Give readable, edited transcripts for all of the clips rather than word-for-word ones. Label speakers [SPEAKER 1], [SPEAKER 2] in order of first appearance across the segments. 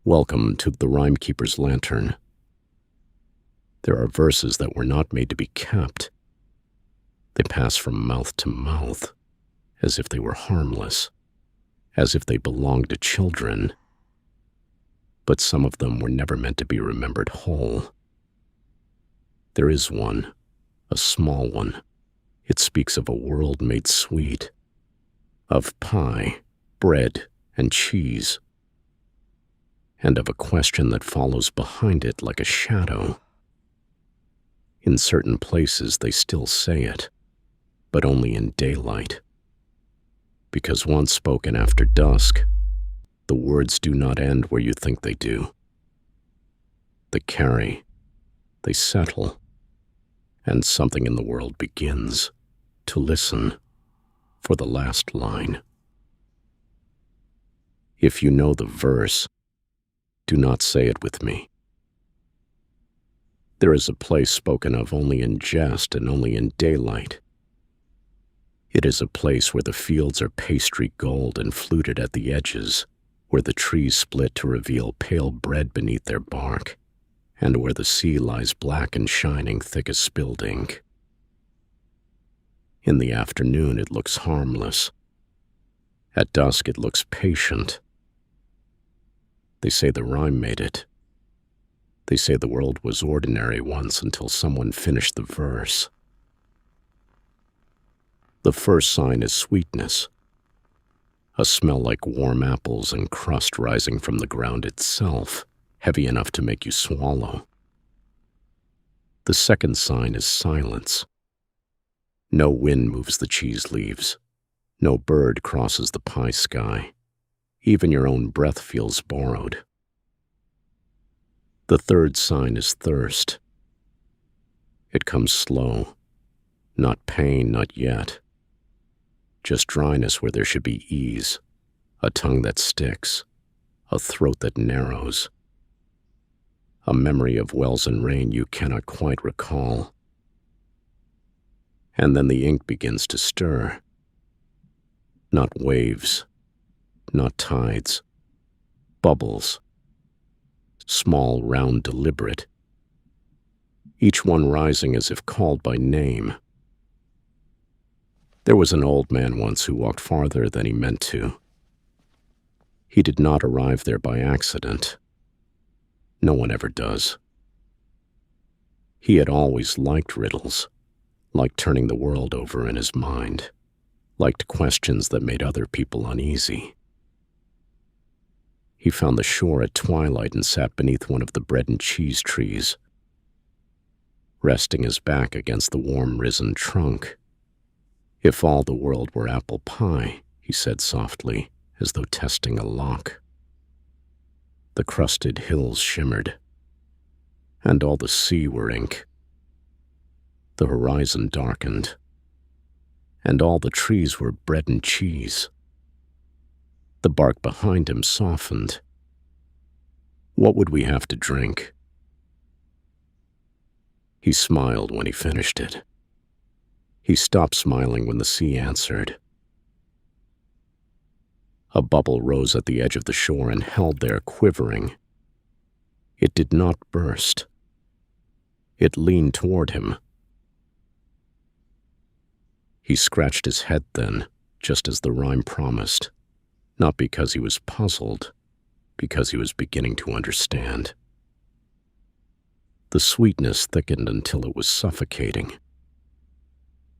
[SPEAKER 1] Welcome to the Rhymekeeper's Lantern. There are verses that were not made to be kept. They pass from mouth to mouth, as if they were harmless, as if they belonged to children. But some of them were never meant to be remembered whole. There is one, a small one. It speaks of a world made sweet, of pie, bread, and cheese, and of a question that follows behind it like a shadow. In certain places they still say it, but only in daylight. Because once spoken after dusk, the words do not end where you think they do. They carry, they settle, and something in the world begins to listen for the last line. If you know the verse, do not say it with me. There is a place spoken of only in jest and only in daylight. It is a place where the fields are pastry gold and fluted at the edges, where the trees split to reveal pale bread beneath their bark, and where the sea lies black and shining thick as spilled ink. In the afternoon it looks harmless. At dusk it looks patient. They say the rhyme made it. They say the world was ordinary once until someone finished the verse. The first sign is sweetness, a smell like warm apples and crust rising from the ground itself, heavy enough to make you swallow. The second sign is silence. No wind moves the cheese leaves. No bird crosses the pie sky. Even your own breath feels borrowed. The third sign is thirst. It comes slow. Not pain, not yet. Just dryness where there should be ease, a tongue that sticks, a throat that narrows, a memory of wells and rain you cannot quite recall. And then the ink begins to stir. Not waves, not tides, bubbles, small, round, deliberate, each one rising as if called by name. There was an old man once who walked farther than he meant to. He did not arrive there by accident. No one ever does. He had always liked riddles, liked turning the world over in his mind, liked questions that made other people uneasy. He found the shore at twilight and sat beneath one of the bread and cheese trees, resting his back against the warm-risen trunk. If all the world were apple pie, he said softly, as though testing a lock. The crusted hills shimmered, and all the sea were ink. The horizon darkened, and all the trees were bread and cheese. The bark behind him softened. What would we have to drink? He smiled when he finished it. He stopped smiling when the sea answered. A bubble rose at the edge of the shore and held there, quivering. It did not burst. It leaned toward him. He scratched his head then, just as the rhyme promised. Not because he was puzzled, because he was beginning to understand. The sweetness thickened until it was suffocating.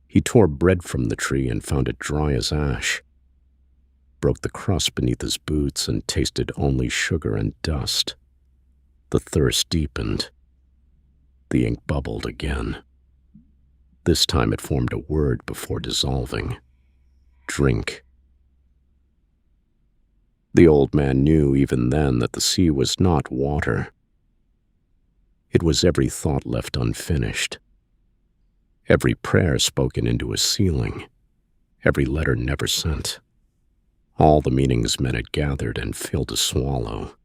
[SPEAKER 1] He tore bread from the tree and found it dry as ash, broke the crust beneath his boots and tasted only sugar and dust. The thirst deepened. The ink bubbled again. This time it formed a word before dissolving. Drink. The old man knew even then that the sea was not water. It was every thought left unfinished, every prayer spoken into a ceiling, every letter never sent, all the meanings men had gathered and failed to swallow.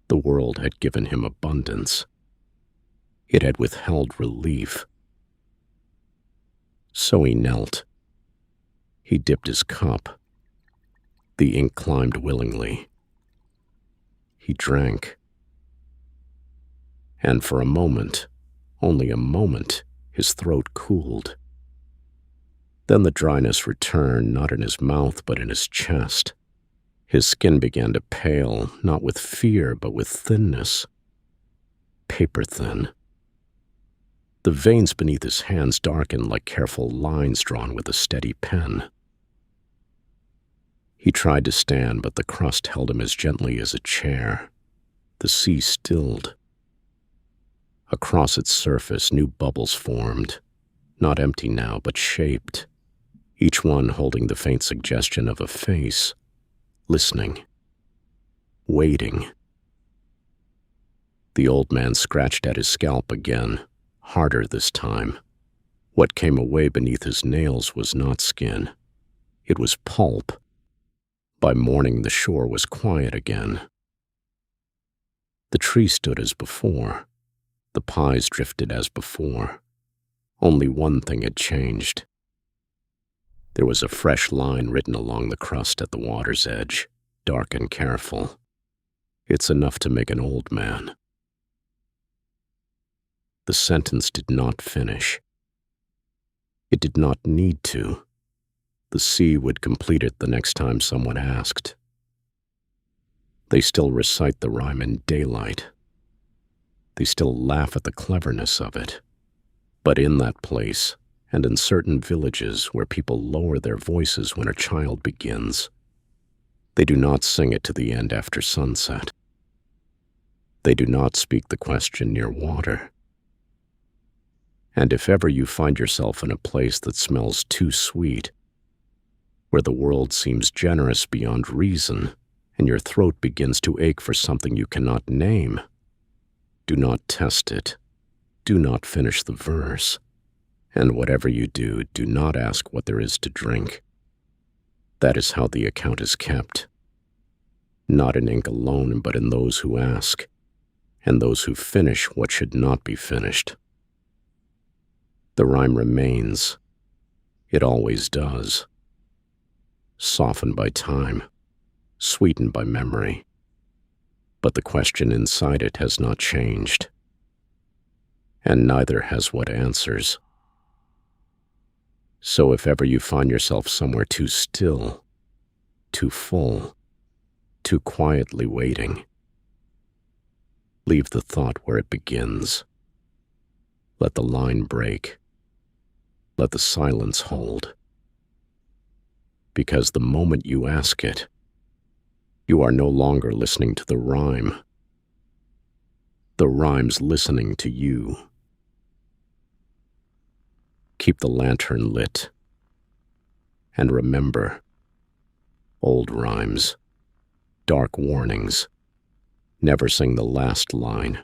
[SPEAKER 1] The world had given him abundance. It had withheld relief. So he knelt. He dipped his cup. The ink climbed willingly. he drank. And for a moment, only a moment, his throat cooled. Then the dryness returned, not in his mouth, but in his chest. His skin began to pale, not with fear, but with thinness. Paper thin. The veins beneath his hands darkened like careful lines drawn with a steady pen. He tried to stand, but the crust held him as gently as a chair. The sea stilled. Across its surface, new bubbles formed, not empty now, but shaped, each one holding the faint suggestion of a face, listening, waiting. The old man scratched at his scalp again, harder this time. What came away beneath his nails was not skin. It was pulp. By morning, the shore was quiet again. The tree stood as before. The pies drifted as before. Only one thing had changed. There was a fresh line written along the crust at the water's edge, dark and careful. It's enough to make an old man. The sentence did not finish. It did not need to. The sea would complete it the next time someone asked. They still recite the rhyme in daylight. They still laugh at the cleverness of it. But in that place, and in certain villages where people lower their voices when a child begins, they do not sing it to the end after sunset. They do not speak the question near water. And if ever you find yourself in a place that smells too sweet, where the world seems generous beyond reason, and your throat begins to ache for something you cannot name, do not test it. Do not finish the verse. And whatever you do, do not ask what there is to drink. That is how the account is kept. Not in ink alone, but in those who ask, and those who finish what should not be finished. The rhyme remains. It always does. Softened by time, sweetened by memory. But the question inside it has not changed. And neither has what answers. So if ever you find yourself somewhere too still, too full, too quietly waiting, leave the thought where it begins. Let the line break. Let the silence hold. Because the moment you ask it, you are no longer listening to the rhyme. The rhyme's listening to you. Keep the lantern lit. And remember, old rhymes, dark warnings, never sing the last line.